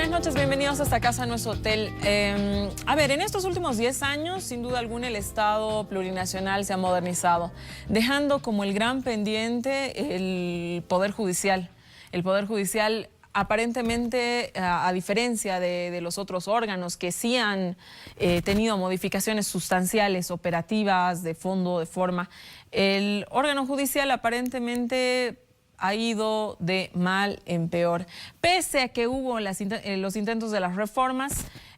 Buenas noches, bienvenidos a esta casa, no es hotel. A ver, en estos últimos 10 años, sin duda alguna, el Estado plurinacional se ha modernizado, dejando como el gran pendiente el Poder Judicial. El Poder Judicial, aparentemente, a diferencia de los otros órganos que sí han tenido modificaciones sustanciales, operativas, de fondo, de forma, el órgano judicial aparentemente ha ido de mal en peor. Pese a que hubo los intentos de las reformas,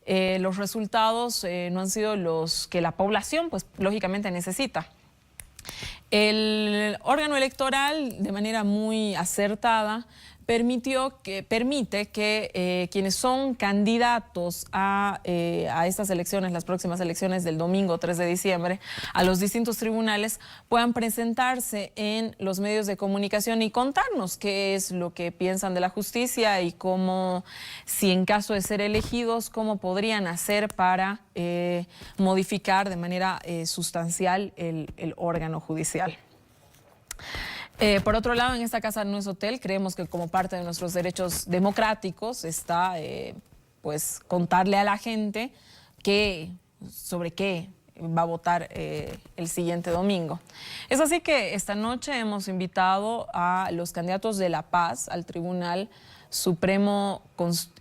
los resultados no han sido los que la población, pues, lógicamente necesita. El órgano electoral, de manera muy acertada, permite que quienes son candidatos a estas elecciones, las próximas elecciones del domingo 3 de diciembre, a los distintos tribunales, puedan presentarse en los medios de comunicación y contarnos qué es lo que piensan de la justicia y cómo, si en caso de ser elegidos, cómo podrían hacer para modificar de manera sustancial el órgano judicial. Por otro lado, en esta casa no es hotel, creemos que como parte de nuestros derechos democráticos está pues contarle a la gente sobre qué va a votar el siguiente domingo. Es así que esta noche hemos invitado a los candidatos de La Paz al Tribunal Supremo,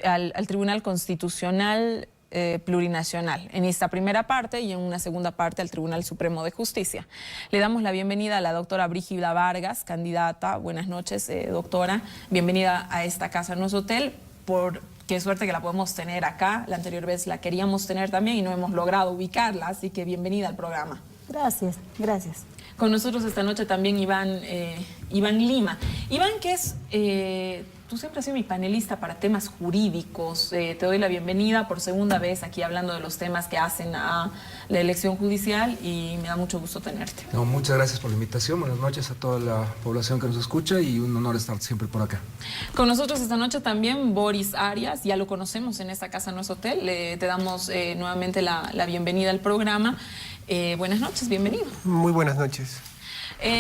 al Tribunal Constitucional Plurinacional, en esta primera parte, y en una segunda parte al Tribunal Supremo de Justicia. Le damos la bienvenida a la doctora Brígida Vargas, candidata. Buenas noches, doctora. Bienvenida a esta casa, no es hotel. Qué suerte que la podemos tener acá. La anterior vez la queríamos tener también y no hemos logrado ubicarla, así que bienvenida al programa. Gracias, gracias. Con nosotros esta noche también Iván Lima. Iván, que es... tú siempre has sido mi panelista para temas jurídicos. Te doy la bienvenida por segunda vez aquí hablando de los temas que hacen a la elección judicial y me da mucho gusto tenerte. No, muchas gracias por la invitación. Buenas noches a toda la población que nos escucha y un honor estar siempre por acá. Con nosotros esta noche también Boris Arias. Ya lo conocemos en esta casa, no es hotel. Te damos nuevamente la bienvenida al programa. Buenas noches, bienvenido. Muy buenas noches.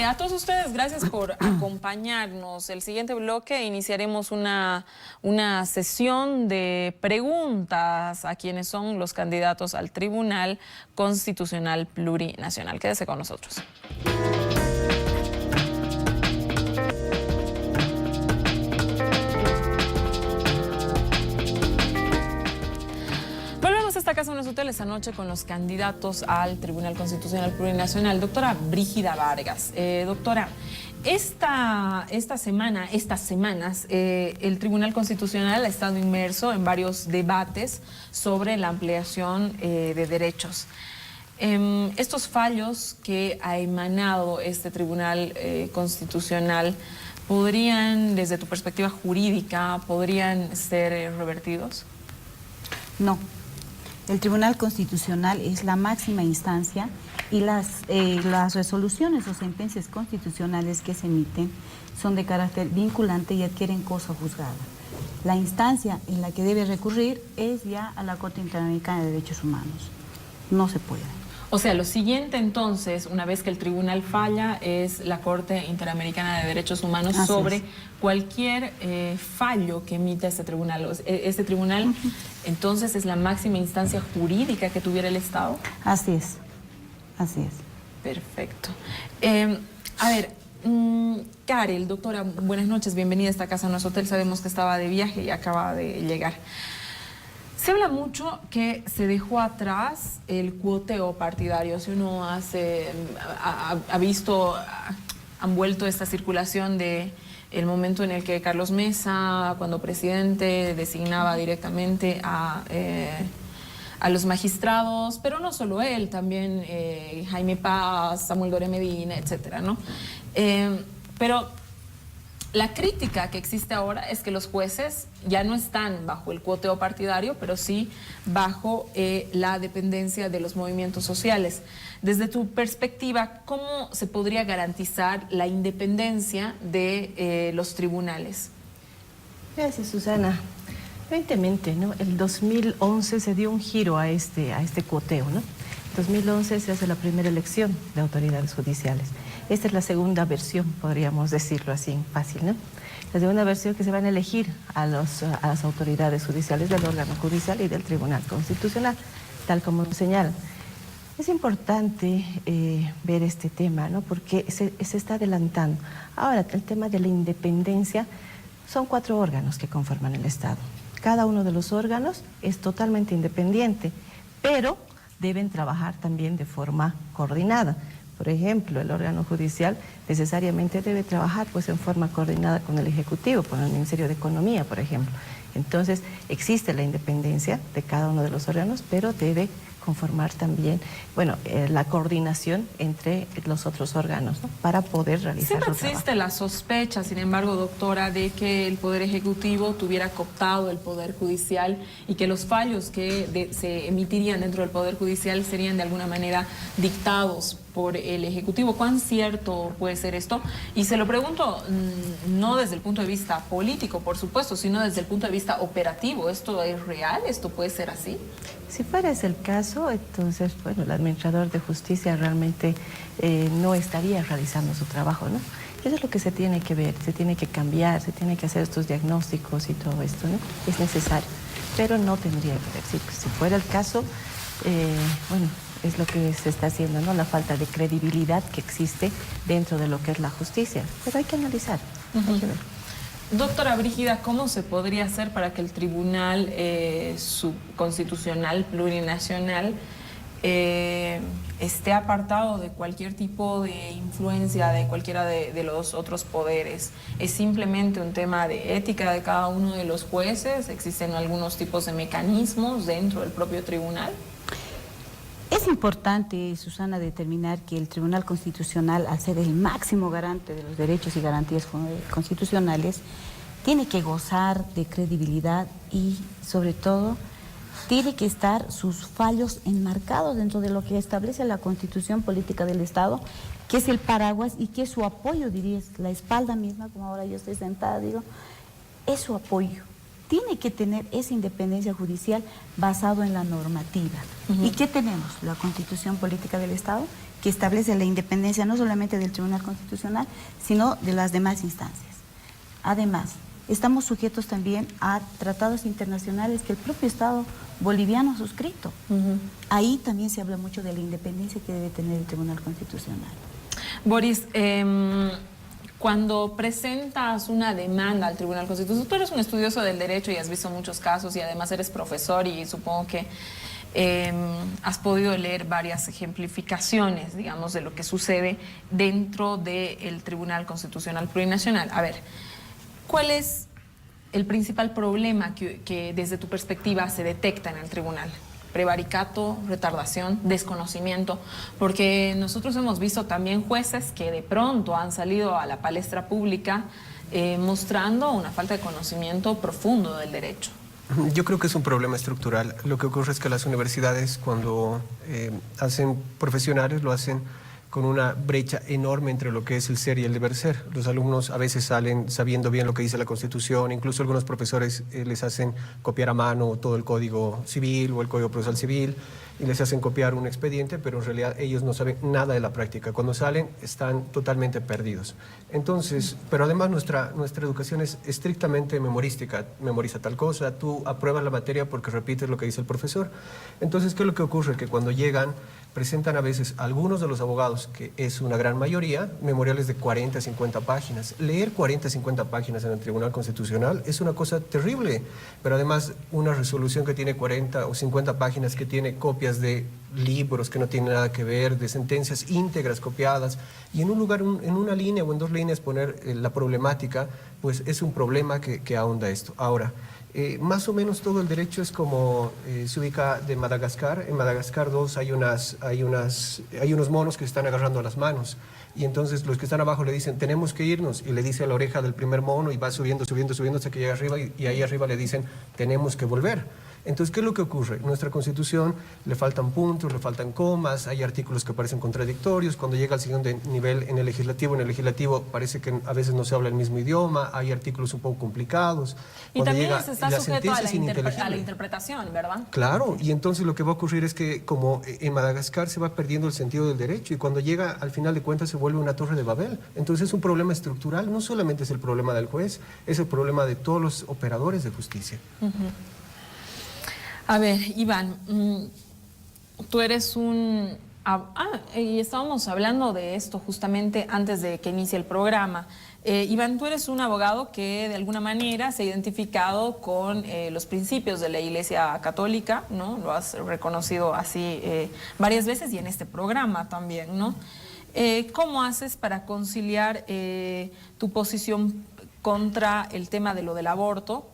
A todos ustedes, gracias por acompañarnos. El siguiente bloque iniciaremos una sesión de preguntas a quienes son los candidatos al Tribunal Constitucional Plurinacional. Quédese con nosotros. Esta casa no es hotel esta noche con los candidatos al Tribunal Constitucional Plurinacional. Doctora Brígida Vargas. Doctora, estas semanas, el Tribunal Constitucional ha estado inmerso en varios debates sobre la ampliación de derechos. Estos fallos que ha emanado este Tribunal Constitucional, ¿podrían, desde tu perspectiva jurídica, podrían ser revertidos? No. El Tribunal Constitucional es la máxima instancia y las resoluciones o sentencias constitucionales que se emiten son de carácter vinculante y adquieren cosa juzgada. La instancia en la que debe recurrir es ya a la Corte Interamericana de Derechos Humanos. No se puede. O sea, lo siguiente entonces, una vez que el tribunal falla, es la Corte Interamericana de Derechos Humanos sobre cualquier fallo que emita este tribunal. Este tribunal, entonces, es la máxima instancia jurídica que tuviera el Estado. Así es, así es. Perfecto. A ver, Karel, doctora, buenas noches, bienvenida a esta casa, no es hotel. Sabemos que estaba de viaje y acaba de llegar. Se habla mucho que se dejó atrás el cuoteo partidario. Si uno ha visto, han vuelto esta circulación de el momento en el que Carlos Mesa, cuando presidente, designaba directamente a los magistrados, pero no solo él, también Jaime Paz, Samuel Doria Medina, etcétera, ¿no? Pero la crítica que existe ahora es que los jueces ya no están bajo el cuoteo partidario, pero sí bajo la dependencia de los movimientos sociales. Desde tu perspectiva, ¿cómo se podría garantizar la independencia de los tribunales? Gracias, Susana. Evidentemente, ¿no? El 2011 se dio un giro a este cuoteo, ¿no? En 2011 se hace la primera elección de autoridades judiciales. Esta es la segunda versión, podríamos decirlo así, fácil, ¿no? La segunda versión es que se van a elegir a las autoridades judiciales del órgano judicial y del Tribunal Constitucional, tal como señala. Es importante ver este tema, ¿no? Porque se está adelantando. Ahora, el tema de la independencia, son 4 órganos que conforman el Estado. Cada uno de los órganos es totalmente independiente, pero deben trabajar también de forma coordinada. Por ejemplo, el órgano judicial necesariamente debe trabajar pues, en forma coordinada con el Ejecutivo, con el Ministerio de Economía, por ejemplo. Entonces, existe la independencia de cada uno de los órganos, pero debe conformar también, bueno, la coordinación entre los otros órganos, ¿no? Para poder realizar Siempre su trabajo. existe la sospecha, sin embargo, doctora, de que el Poder Ejecutivo tuviera cooptado el Poder Judicial y que los fallos que se emitirían dentro del Poder Judicial serían de alguna manera dictados por el Ejecutivo. ¿Cuán cierto puede ser esto? Y se lo pregunto no desde el punto de vista político, por supuesto, sino desde el punto de vista operativo. ¿Esto es real? ¿Esto puede ser así? Si fuera ese el caso, entonces, bueno, el administrador de justicia realmente no estaría realizando su trabajo, ¿no? Eso es lo que se tiene que ver, se tiene que cambiar, se tiene que hacer estos diagnósticos y todo esto, ¿no? Es necesario, pero no tendría que ver. Si fuera el caso, bueno, es lo que se está haciendo, ¿no? La falta de credibilidad que existe dentro de lo que es la justicia, pero hay que analizar, hay que ver. Doctora Brígida, ¿cómo se podría hacer para que el Tribunal Constitucional Plurinacional esté apartado de cualquier tipo de influencia de cualquiera de los otros poderes? ¿Es simplemente un tema de ética de cada uno de los jueces? ¿Existen algunos tipos de mecanismos dentro del propio tribunal? Es importante, Susana, determinar que el Tribunal Constitucional, al ser el máximo garante de los derechos y garantías constitucionales, tiene que gozar de credibilidad y, sobre todo, tiene que estar sus fallos enmarcados dentro de lo que establece la Constitución Política del Estado, que es el paraguas y que es su apoyo, diría, la espalda misma, como ahora yo estoy sentada, digo, es su apoyo. Tiene que tener esa independencia judicial basado en la normativa. ¿Y qué tenemos? La Constitución Política del Estado, que establece la independencia no solamente del Tribunal Constitucional, sino de las demás instancias. Además, estamos sujetos también a tratados internacionales que el propio Estado boliviano ha suscrito. Ahí también se habla mucho de la independencia que debe tener el Tribunal Constitucional. Boris, cuando presentas una demanda al Tribunal Constitucional, tú eres un estudioso del derecho y has visto muchos casos y además eres profesor y supongo que has podido leer varias ejemplificaciones, digamos, de lo que sucede dentro del Tribunal Constitucional Plurinacional. A ver, ¿cuál es el principal problema que desde tu perspectiva se detecta en el tribunal? Prevaricato, retardación, desconocimiento, porque nosotros hemos visto también jueces que de pronto han salido a la palestra pública mostrando una falta de conocimiento profundo del derecho. Yo creo que es un problema estructural. Lo que ocurre es que las universidades, cuando hacen profesionales, lo hacen con una brecha enorme entre lo que es el ser y el deber ser. Los alumnos a veces salen sabiendo bien lo que dice la Constitución, incluso algunos profesores les hacen copiar a mano todo el Código Civil o el Código Procesal Civil y les hacen copiar un expediente, pero en realidad ellos no saben nada de la práctica. Cuando salen están totalmente perdidos. Entonces, pero además nuestra educación es estrictamente memorística. Memoriza tal cosa, tú apruebas la materia porque repites lo que dice el profesor. Entonces, ¿qué es lo que ocurre? Que cuando llegan, presentan a veces algunos de los abogados, que es una gran mayoría, memoriales de 40, 50 páginas. Leer 40, 50 páginas en el Tribunal Constitucional es una cosa terrible, pero además una resolución que tiene 40 o 50 páginas, que tiene copias de libros que no tienen nada que ver, de sentencias íntegras copiadas, y en un lugar, en una línea o en 2 líneas poner la problemática, pues es un problema que ahonda esto. Ahora, más o menos todo el derecho es como se ubica de Madagascar. En Madagascar 2 hay unos monos que se están agarrando a las manos. Y entonces los que están abajo le dicen, tenemos que irnos. Y le dice a la oreja del primer mono y va subiendo, subiendo, subiendo hasta que llega arriba. Y ahí arriba le dicen, tenemos que volver. Entonces, ¿qué es lo que ocurre? En nuestra Constitución le faltan puntos, le faltan comas, hay artículos que parecen contradictorios. Cuando llega al siguiente nivel en el legislativo parece que a veces no se habla el mismo idioma, hay artículos un poco complicados. Y Cuando también llega, se está la sujeto a sentencia es a la ininteligible. interpretación, ¿verdad? Claro, y entonces lo que va a ocurrir es que como en Madagascar se va perdiendo el sentido del derecho y cuando llega al final de cuentas se vuelve una torre de Babel. Entonces es un problema estructural, no solamente es el problema del juez, es el problema de todos los operadores de justicia. A ver, Iván, tú eres un... y estábamos hablando de esto justamente antes de que inicie el programa. Iván, tú eres un abogado que de alguna manera se ha identificado con los principios de la Iglesia Católica, ¿no? Lo has reconocido así varias veces y en este programa también, ¿no? ¿Cómo haces para conciliar tu posición contra el tema de lo del aborto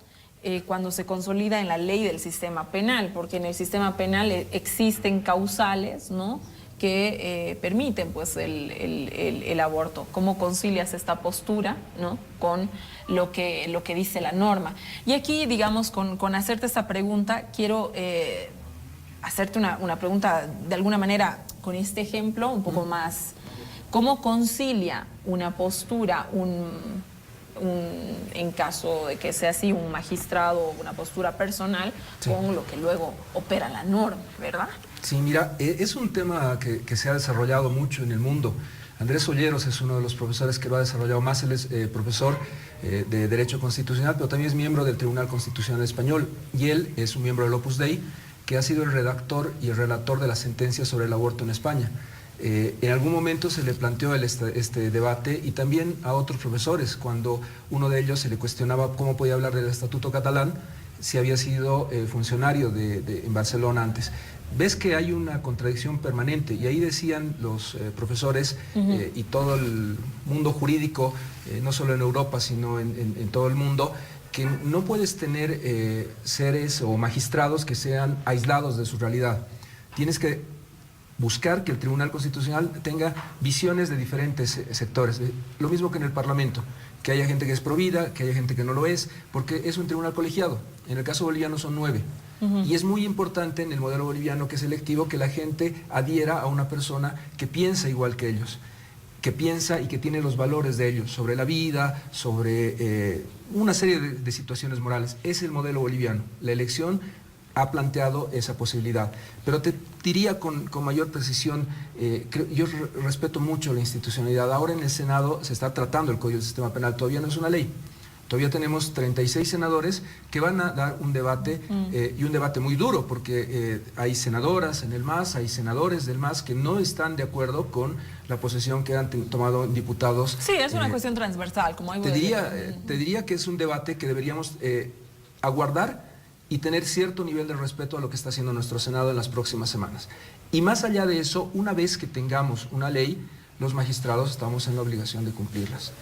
cuando se consolida en la ley del sistema penal? Porque en el sistema penal existen causales, ¿no?, que permiten pues el aborto. ¿Cómo concilias esta postura, ¿no?, con lo que dice la norma? Y aquí, digamos, con hacerte esta pregunta, quiero hacerte una pregunta de alguna manera con este ejemplo un poco más. ¿Cómo concilia una postura, en caso de que sea así, un magistrado, una postura personal, con lo que luego opera la norma, ¿verdad? Sí, mira, es un tema que se ha desarrollado mucho en el mundo. Andrés Olleros es uno de los profesores que lo ha desarrollado más. Él es profesor de Derecho Constitucional, pero también es miembro del Tribunal Constitucional Español. Y él es un miembro del Opus Dei, que ha sido el redactor y el relator de la sentencia sobre el aborto en España. En algún momento se le planteó este debate y también a otros profesores, cuando uno de ellos se le cuestionaba cómo podía hablar del Estatuto Catalán si había sido funcionario en Barcelona antes. Ves que hay una contradicción permanente y ahí decían los profesores y todo el mundo jurídico, no solo en Europa, sino en todo el mundo, que no puedes tener seres o magistrados que sean aislados de su realidad. Tienes que buscar que el Tribunal Constitucional tenga visiones de diferentes sectores. Lo mismo que en el Parlamento, que haya gente que es provida, que haya gente que no lo es, porque es un tribunal colegiado. En el caso boliviano son 9. Y es muy importante en el modelo boliviano, que es electivo, que la gente adhiera a una persona que piensa igual que ellos, que piensa y que tiene los valores de ellos, sobre la vida, sobre una serie de situaciones morales. Es el modelo boliviano. La elección ha planteado esa posibilidad. Pero te diría con mayor precisión, yo respeto mucho la institucionalidad. Ahora en el Senado se está tratando el Código del Sistema Penal, todavía no es una ley. Todavía tenemos 36 senadores que van a dar un debate y un debate muy duro, porque hay senadoras en el MAS, hay senadores del MAS que no están de acuerdo con la posición que han tomado diputados. Sí, es una cuestión transversal, como hay. Te diría que es un debate que deberíamos aguardar y tener cierto nivel de respeto a lo que está haciendo nuestro Senado en las próximas semanas. Y más allá de eso, una vez que tengamos una ley, los magistrados estamos en la obligación de cumplirlas.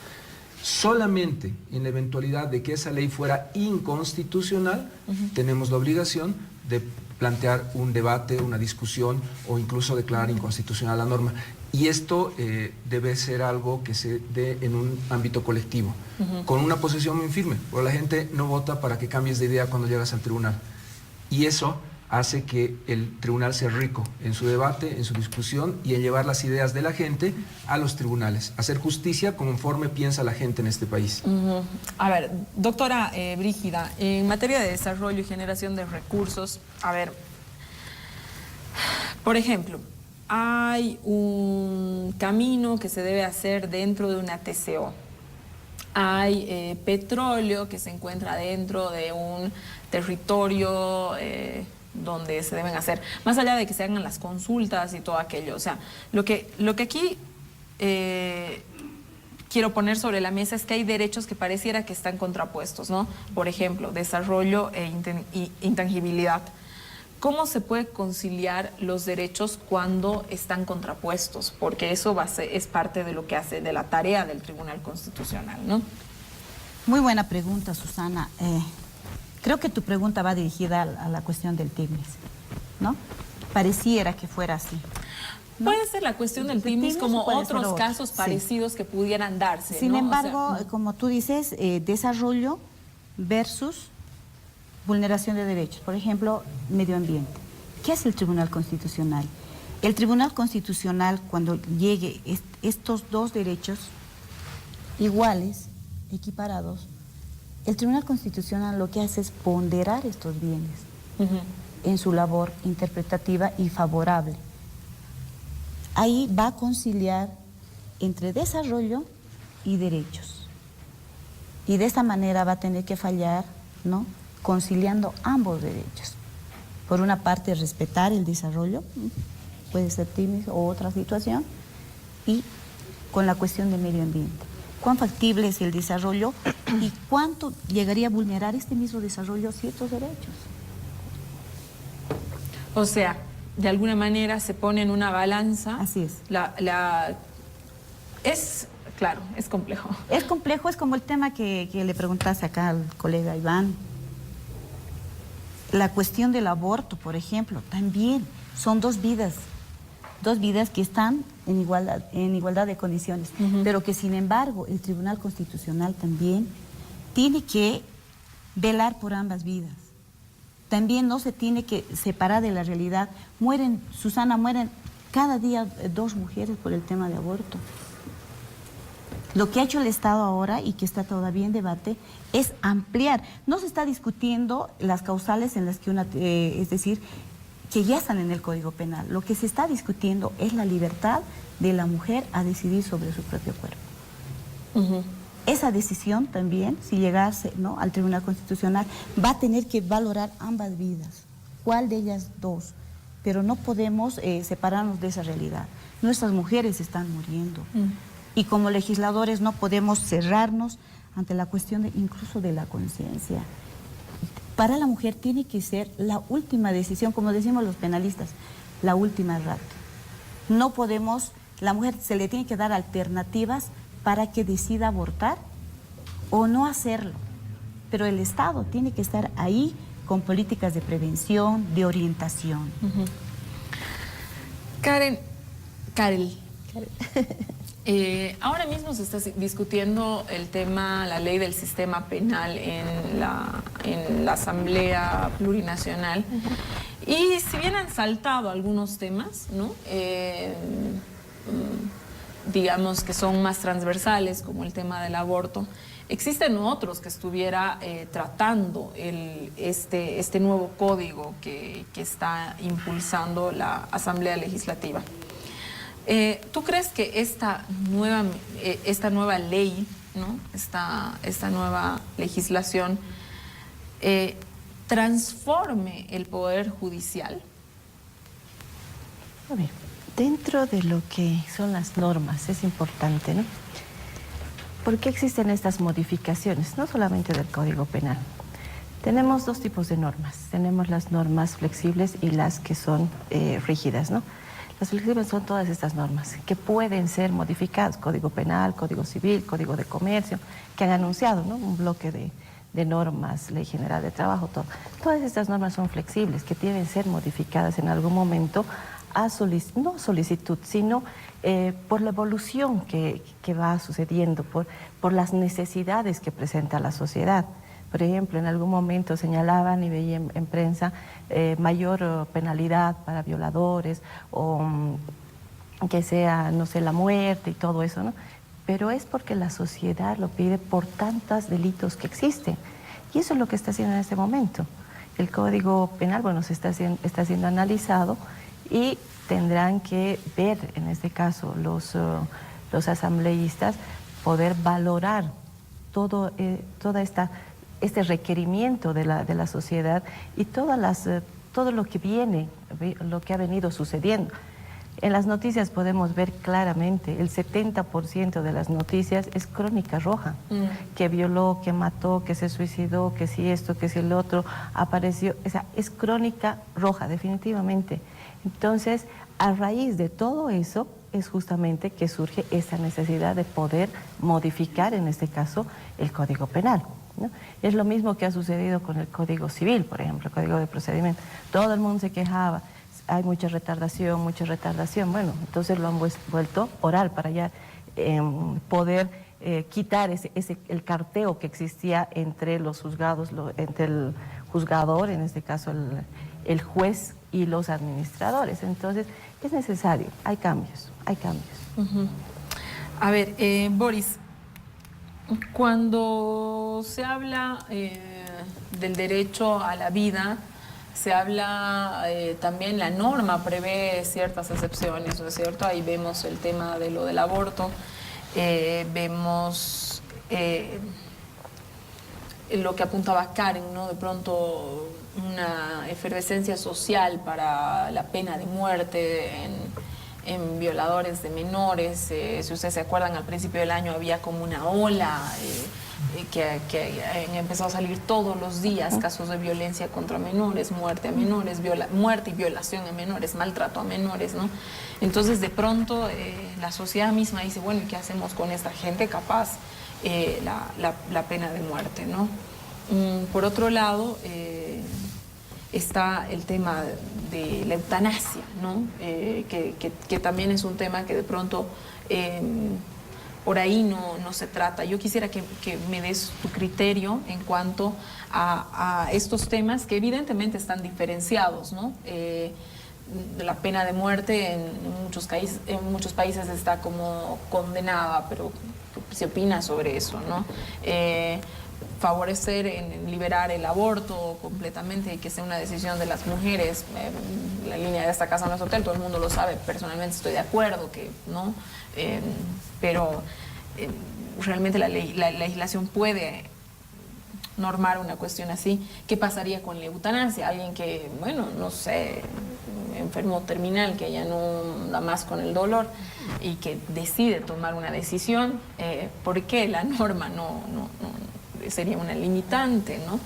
Solamente en la eventualidad de que esa ley fuera inconstitucional, tenemos la obligación de plantear un debate, una discusión o incluso declarar inconstitucional la norma. Y esto debe ser algo que se dé en un ámbito colectivo, con una posición muy firme, porque la gente no vota para que cambies de idea cuando llegas al tribunal. Y eso hace que el tribunal sea rico en su debate, en su discusión y en llevar las ideas de la gente a los tribunales, hacer justicia conforme piensa la gente en este país. A ver, doctora Brígida, en materia de desarrollo y generación de recursos, a ver, por ejemplo, hay un camino que se debe hacer dentro de una TCO. Hay petróleo que se encuentra dentro de un territorio donde se deben hacer, más allá de que se hagan las consultas y todo aquello. O sea, lo que aquí quiero poner sobre la mesa es que hay derechos que pareciera que están contrapuestos, ¿no? Por ejemplo, desarrollo e intangibilidad. ¿Cómo se puede conciliar los derechos cuando están contrapuestos? Porque eso es parte de lo que hace, de la tarea del Tribunal Constitucional, ¿no? Muy buena pregunta, Susana. Creo que tu pregunta va dirigida a la cuestión del TIBNIS, ¿no? Pareciera que fuera así, ¿no? Puede ser la cuestión del TIBNIS como otros casos parecidos que pudieran darse, Sin ¿no? embargo, O sea, como tú dices, desarrollo versus vulneración de derechos, por ejemplo, medio ambiente. ¿Qué hace el Tribunal Constitucional? El Tribunal Constitucional, cuando llegue estos dos derechos iguales, equiparados, el Tribunal Constitucional lo que hace es ponderar estos bienes en su labor interpretativa y favorable. Ahí va a conciliar entre desarrollo y derechos. Y de esta manera va a tener que fallar, ¿no?, conciliando ambos derechos. Por una parte, respetar el desarrollo, puede ser tímido o otra situación, y con la cuestión del medio ambiente. ¿Cuán factible es el desarrollo y cuánto llegaría a vulnerar este mismo desarrollo ciertos derechos? O sea, de alguna manera se pone en una balanza. Así es. Claro, es complejo. Es complejo, es como el tema que le preguntaste acá al colega Iván. La cuestión del aborto, por ejemplo, también son dos vidas que están en igualdad de condiciones, pero que sin embargo el Tribunal Constitucional también tiene que velar por ambas vidas. También no se tiene que separar de la realidad. Mueren cada día 2 mujeres por el tema de aborto. Lo que ha hecho el Estado ahora y que está todavía en debate es ampliar. No se está discutiendo las causales en las que es decir, que ya están en el Código Penal. Lo que se está discutiendo es la libertad de la mujer a decidir sobre su propio cuerpo. Esa decisión también, si llegase, ¿no?, al Tribunal Constitucional, va a tener que valorar ambas vidas. ¿Cuál de ellas dos? Pero no podemos separarnos de esa realidad. Nuestras mujeres están muriendo. Y como legisladores no podemos cerrarnos ante la cuestión incluso de la conciencia. Para la mujer tiene que ser la última decisión, como decimos los penalistas, la última ratio. No podemos, la mujer se le tiene que dar alternativas para que decida abortar o no hacerlo. Pero el Estado tiene que estar ahí con políticas de prevención, de orientación. Karel, ahora mismo se está discutiendo el tema, la ley del sistema penal en la Asamblea Plurinacional. Y si bien han saltado algunos temas, ¿no?, digamos que son más transversales, como el tema del aborto, existen otros que estuviera tratando este nuevo código que está impulsando la Asamblea Legislativa. ¿Tú crees que esta nueva ley, ¿no?, esta nueva legislación transforme el Poder Judicial? A ver, dentro de lo que son las normas, es importante, ¿no? ¿Por qué existen estas modificaciones? No solamente del Código Penal. Tenemos 2 tipos de normas. Tenemos las normas flexibles y las que son rígidas, ¿no? Las flexibles son todas estas normas que pueden ser modificadas, Código Penal, Código Civil, Código de Comercio, que han anunciado, ¿no?, un bloque de normas, Ley General de Trabajo, todo. Todas estas normas son flexibles, que deben ser modificadas en algún momento no a solicitud, sino por la evolución que va sucediendo, por las necesidades que presenta la sociedad. Por ejemplo, en algún momento señalaban y veía en prensa mayor penalidad para violadores o que sea, no sé, la muerte y todo eso, ¿no? Pero es porque la sociedad lo pide por tantos delitos que existen. Y eso es lo que está haciendo en este momento. El Código Penal, bueno, está siendo analizado y tendrán que ver, en este caso, los asambleístas, poder valorar toda este requerimiento de la sociedad y todo lo que ha venido sucediendo. En las noticias podemos ver claramente, el 70% de las noticias es crónica roja, que violó, que mató, que se suicidó, que si esto, que si el otro apareció, o sea, es crónica roja, definitivamente. Entonces, a raíz de todo eso, es justamente que surge esa necesidad de poder modificar, en este caso, el Código Penal, ¿no? Es lo mismo que ha sucedido con el Código Civil, por ejemplo, el Código de Procedimiento. Todo el mundo se quejaba, hay mucha retardación. Bueno, entonces lo han vuelto oral para ya quitar el carteo que existía entre los juzgados, entre el juzgador, en este caso el juez y los administradores. Entonces, es necesario, hay cambios, hay cambios. A ver, Boris, cuando se habla del derecho a la vida, se habla también, la norma prevé ciertas excepciones, ¿no es cierto? Ahí vemos el tema de lo del aborto, vemos lo que apuntaba Karen, ¿no? De pronto una efervescencia social para la pena de muerte en violadores de menores. Si ustedes se acuerdan, al principio del año había como una ola que empezó a salir todos los días casos de violencia contra menores, muerte a menores, muerte y violación a menores, maltrato a menores, ¿no? Entonces, de pronto, la sociedad misma dice, bueno, ¿y qué hacemos con esta gente? Capaz la pena de muerte, ¿no? Por otro lado, está el tema de la eutanasia, ¿no? Que también es un tema que de pronto por ahí no se trata. Yo quisiera que me des tu criterio en cuanto a estos temas que evidentemente están diferenciados, ¿no? La pena de muerte en muchos países está como condenada, pero ¿qué se opina sobre eso, no? Favorecer en liberar el aborto completamente y que sea una decisión de las mujeres. La línea de esta casa no es hotel, todo el mundo lo sabe, personalmente estoy de acuerdo que no, pero realmente la legislación puede normar una cuestión así. ¿Qué pasaría con la eutanasia? Alguien que, bueno, no sé, enfermo terminal, que ya no da más con el dolor y que decide tomar una decisión, ¿por qué la norma no sería una limitante, ¿no?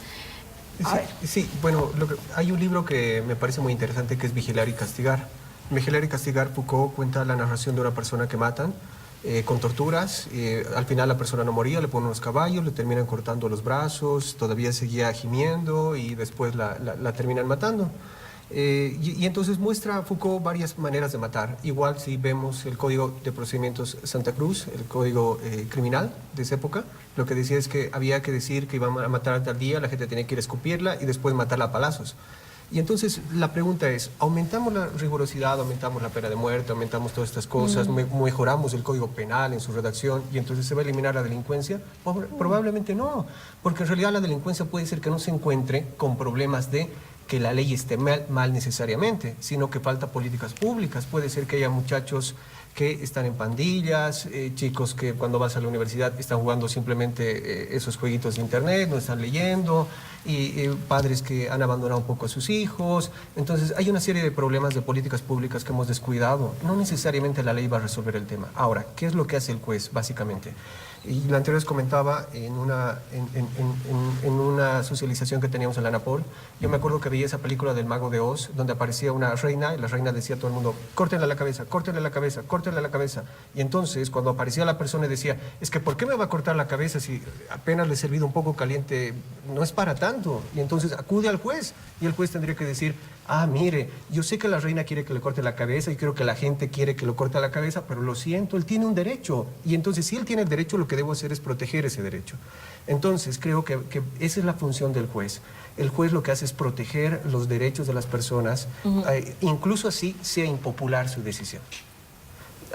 Sí, bueno, hay un libro que me parece muy interesante que es Vigilar y Castigar. Vigilar y Castigar, Foucault cuenta la narración de una persona que matan con torturas. Al final la persona no moría, le ponen unos caballos, le terminan cortando los brazos, todavía seguía gimiendo y después la terminan matando. Y entonces muestra Foucault varias maneras de matar. Igual si vemos el Código de Procedimientos Santa Cruz, el Código Criminal de esa época, lo que decía es que había que decir que iban a matar al día, la gente tenía que ir a escupirla y después matarla a palazos. Y entonces la pregunta es, ¿aumentamos la rigurosidad, aumentamos la pena de muerte, aumentamos todas estas cosas, mejoramos el Código Penal en su redacción y entonces se va a eliminar la delincuencia? Probablemente no, porque en realidad la delincuencia puede ser que no se encuentre con problemas de que la ley esté mal necesariamente, sino que falta políticas públicas. Puede ser que haya muchachos que están en pandillas, chicos que cuando vas a la universidad están jugando simplemente esos jueguitos de internet, no están leyendo, y padres que han abandonado un poco a sus hijos. Entonces hay una serie de problemas de políticas públicas que hemos descuidado. No necesariamente la ley va a resolver el tema. Ahora, ¿qué es lo que hace el juez básicamente? Y la anterior les comentaba en una socialización que teníamos en la ANAPOL, yo me acuerdo que veía esa película del Mago de Oz, donde aparecía una reina y la reina decía a todo el mundo, córtenle la cabeza, córtenle la cabeza, córtenle la cabeza. Y entonces cuando aparecía la persona y decía, es que ¿por qué me va a cortar la cabeza si apenas le he servido un poco caliente? No es para tanto. Y entonces acude al juez y el juez tendría que decir, ah, mire, yo sé que la reina quiere que le corte la cabeza y creo que la gente quiere que lo corte la cabeza, pero lo siento, él tiene un derecho. Y entonces, si él tiene el derecho, lo que debo hacer es proteger ese derecho. Entonces, creo que esa es la función del juez. El juez lo que hace es proteger los derechos de las personas, incluso así sea impopular su decisión.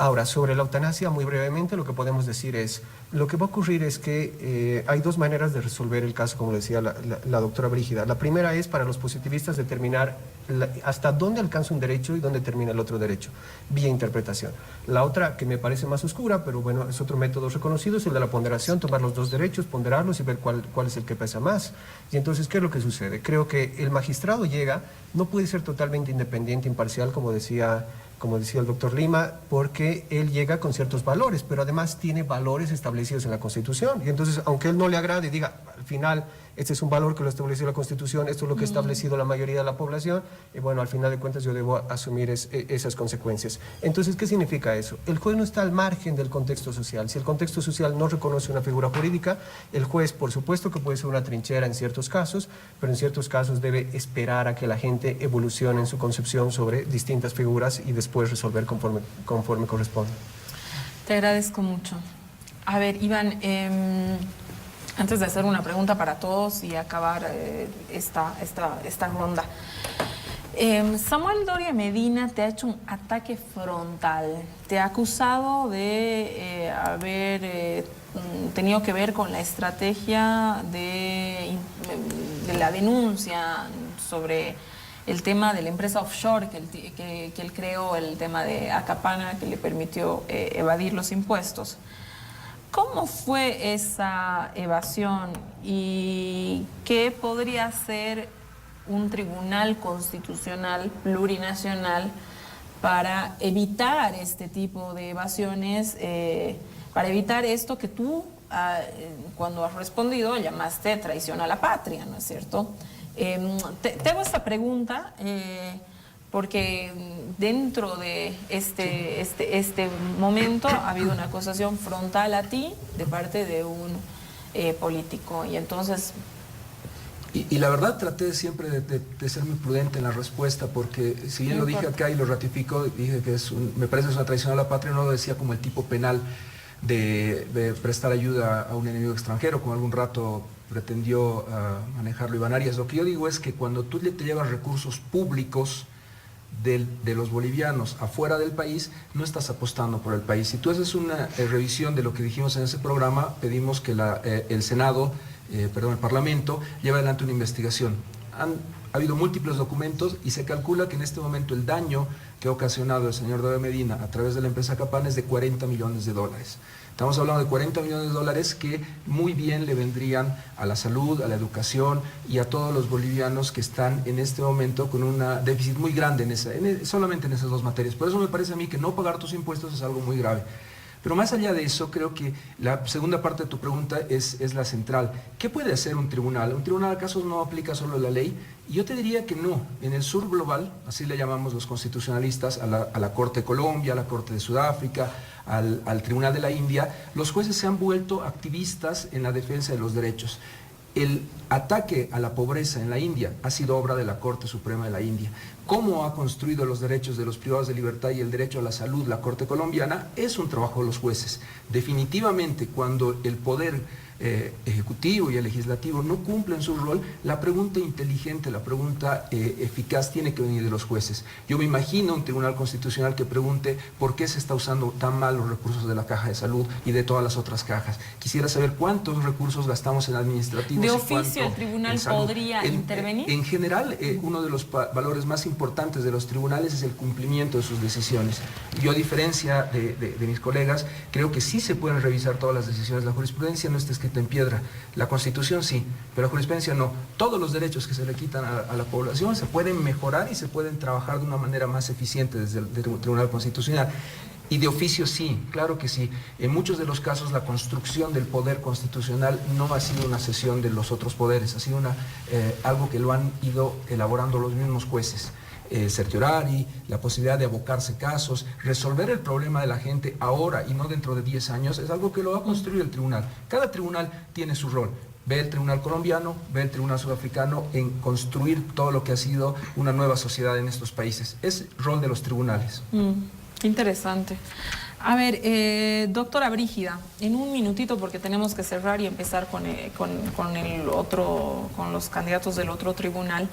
Ahora, sobre la eutanasia, muy brevemente, lo que podemos decir es, lo que va a ocurrir es que hay dos maneras de resolver el caso, como decía la doctora Brígida. La primera es para los positivistas determinar hasta dónde alcanza un derecho y dónde termina el otro derecho, vía interpretación. La otra, que me parece más oscura, pero bueno, es otro método reconocido, es el de la ponderación, tomar los dos derechos, ponderarlos y ver cuál es el que pesa más. Y entonces, ¿qué es lo que sucede? Creo que el magistrado no puede ser totalmente independiente, imparcial, como decía el doctor Lima, porque él llega con ciertos valores, pero además tiene valores establecidos en la Constitución. Y entonces, aunque él no le agrade y diga, al final, este es un valor que lo estableció la Constitución, esto es lo que ha establecido la mayoría de la población, y bueno, al final de cuentas yo debo asumir esas consecuencias. Entonces, ¿qué significa eso? El juez no está al margen del contexto social. Si el contexto social no reconoce una figura jurídica, el juez, por supuesto que puede ser una trinchera en ciertos casos, pero en ciertos casos debe esperar a que la gente evolucione en su concepción sobre distintas figuras y después resolver conforme corresponde. Te agradezco mucho. A ver, Iván, Antes de hacer una pregunta para todos y acabar esta ronda. Samuel Doria Medina te ha hecho un ataque frontal. Te ha acusado de haber tenido que ver con la estrategia de la denuncia sobre el tema de la empresa offshore que él creó, el tema de Acapana, que le permitió evadir los impuestos. ¿Cómo fue esa evasión y qué podría hacer un tribunal constitucional plurinacional para evitar este tipo de evasiones, para evitar esto que tú, cuando has respondido, llamaste traición a la patria, ¿no es cierto? Te hago esta pregunta porque dentro de este momento ha habido una acusación frontal a ti de parte de un político, y entonces... Y la verdad traté siempre de ser muy prudente en la respuesta, porque si bien lo dije acá y lo ratifico, dije que me parece que es una traición a la patria, no lo decía como el tipo penal de prestar ayuda a un enemigo extranjero, como algún rato pretendió manejarlo Iván Arias. Lo que yo digo es que cuando tú te llevas recursos públicos de los bolivianos afuera del país, no estás apostando por el país. Si tú haces una revisión de lo que dijimos en ese programa, pedimos que el Parlamento lleve adelante una investigación. Ha habido múltiples documentos y se calcula que en este momento el daño que ha ocasionado el señor Doria Medina a través de la empresa Acapana es de $40 millones. Estamos hablando de $40 millones que muy bien le vendrían a la salud, a la educación y a todos los bolivianos que están en este momento con un déficit muy grande solamente en esas dos materias. Por eso me parece a mí que no pagar tus impuestos es algo muy grave. Pero más allá de eso, creo que la segunda parte de tu pregunta es la central. ¿Qué puede hacer un tribunal? ¿Un tribunal acaso no aplica solo la ley? Y yo te diría que no. En el sur global, así le llamamos los constitucionalistas, a la Corte de Colombia, a la Corte de Sudáfrica, al Tribunal de la India, los jueces se han vuelto activistas en la defensa de los derechos. El ataque a la pobreza en la India ha sido obra de la Corte Suprema de la India. Cómo ha construido los derechos de los privados de libertad y el derecho a la salud la Corte colombiana es un trabajo de los jueces. Definitivamente, cuando el poder ejecutivo y el legislativo no cumplen su rol, la pregunta inteligente, la pregunta eficaz tiene que venir de los jueces. Yo me imagino un tribunal constitucional que pregunte por qué se está usando tan mal los recursos de la Caja de Salud y de todas las otras cajas. Quisiera saber cuántos recursos gastamos en administrativos. ¿De oficio el tribunal podría intervenir? En general, uno de los valores más importantes de los tribunales es el cumplimiento de sus decisiones. Yo, a diferencia de mis colegas, creo que sí se pueden revisar todas las decisiones. La jurisprudencia no está escrita en piedra. La Constitución sí, pero la jurisprudencia no. Todos los derechos que se le quitan a la población se pueden mejorar y se pueden trabajar de una manera más eficiente desde el Tribunal Constitucional. Y de oficio sí, claro que sí. En muchos de los casos la construcción del poder constitucional no ha sido una cesión de los otros poderes, ha sido algo que lo han ido elaborando los mismos jueces. Certiorari, la posibilidad de abocarse casos, resolver el problema de la gente ahora y no dentro de 10 años, es algo que lo va a construir el tribunal. Cada tribunal tiene su rol. Ve el tribunal colombiano, ve el tribunal sudafricano en construir todo lo que ha sido una nueva sociedad en estos países. Es rol de los tribunales. Interesante. A ver, doctora Brígida, en un minutito, porque tenemos que cerrar y empezar con los candidatos del otro tribunal.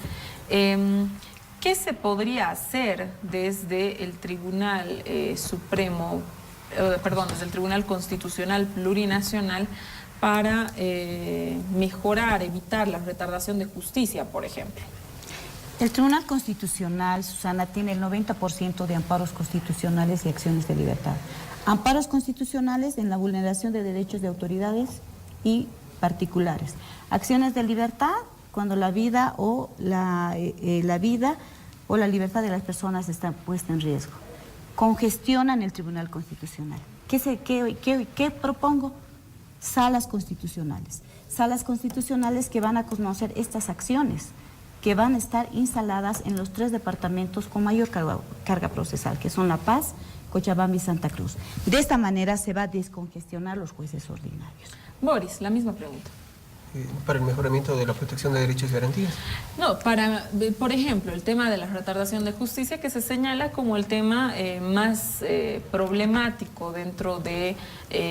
¿Qué se podría hacer desde el Tribunal desde el Tribunal Constitucional Plurinacional para mejorar, evitar la retardación de justicia, por ejemplo? El Tribunal Constitucional, Susana, tiene el 90% de amparos constitucionales y acciones de libertad. Amparos constitucionales en la vulneración de derechos de autoridades y particulares. Acciones de libertad cuando la vida o la libertad de las personas está puesta en riesgo. Congestionan el Tribunal Constitucional. ¿Qué propongo? Salas constitucionales. Salas constitucionales que van a conocer estas acciones, que van a estar instaladas en los 3 departamentos con mayor carga procesal, que son La Paz, Cochabamba y Santa Cruz. De esta manera se va a descongestionar los jueces ordinarios. Boris, la misma pregunta. para el mejoramiento de la protección de derechos y garantías. No, por ejemplo, el tema de la retardación de justicia, que se señala como el tema más problemático dentro de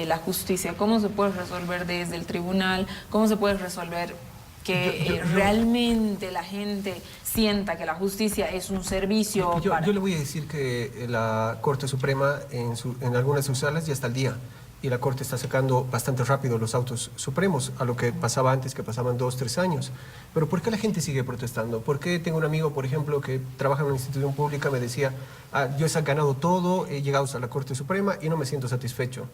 la justicia. ¿Cómo se puede resolver desde el tribunal? ¿Cómo se puede resolver que realmente la gente sienta que la justicia es un servicio? Yo le voy a decir que la Corte Suprema en algunas de sus salas ya está al día. Y la Corte está sacando bastante rápido los autos supremos, a lo que pasaba antes, que pasaban 2 o 3 años. Pero ¿por qué la gente sigue protestando? ¿Por qué tengo un amigo, por ejemplo, que trabaja en una institución pública, me decía, yo he ganado todo, he llegado a la Corte Suprema y no me siento satisfecho?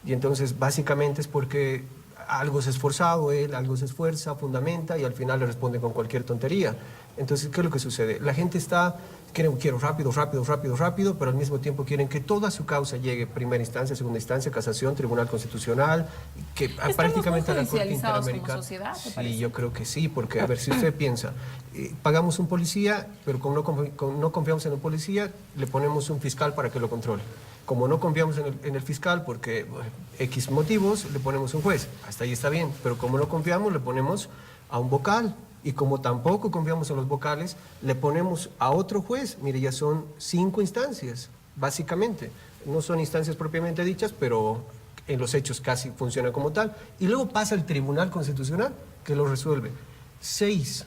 Y entonces, básicamente es porque algo se ha esforzado, él algo se esfuerza, fundamenta y al final le responde con cualquier tontería. Entonces, ¿qué es lo que sucede? La gente quiero rápido, pero al mismo tiempo quieren que toda su causa llegue primera instancia, segunda instancia, casación, Tribunal Constitucional, que prácticamente a la Corte Interamericana. Como sociedad, ¿te sí, parece? yo creo que sí, porque a ver, si usted piensa, pagamos un policía, pero como no confiamos en un policía, le ponemos un fiscal para que lo controle. Como no confiamos en el fiscal porque X motivos, le ponemos un juez. Hasta ahí está bien, pero como no confiamos, le ponemos a un vocal. Y como tampoco confiamos en los vocales, le ponemos a otro juez. Mire, ya son 5 instancias, básicamente. No son instancias propiamente dichas, pero en los hechos casi funciona como tal. Y luego pasa el Tribunal Constitucional, que lo resuelve. 6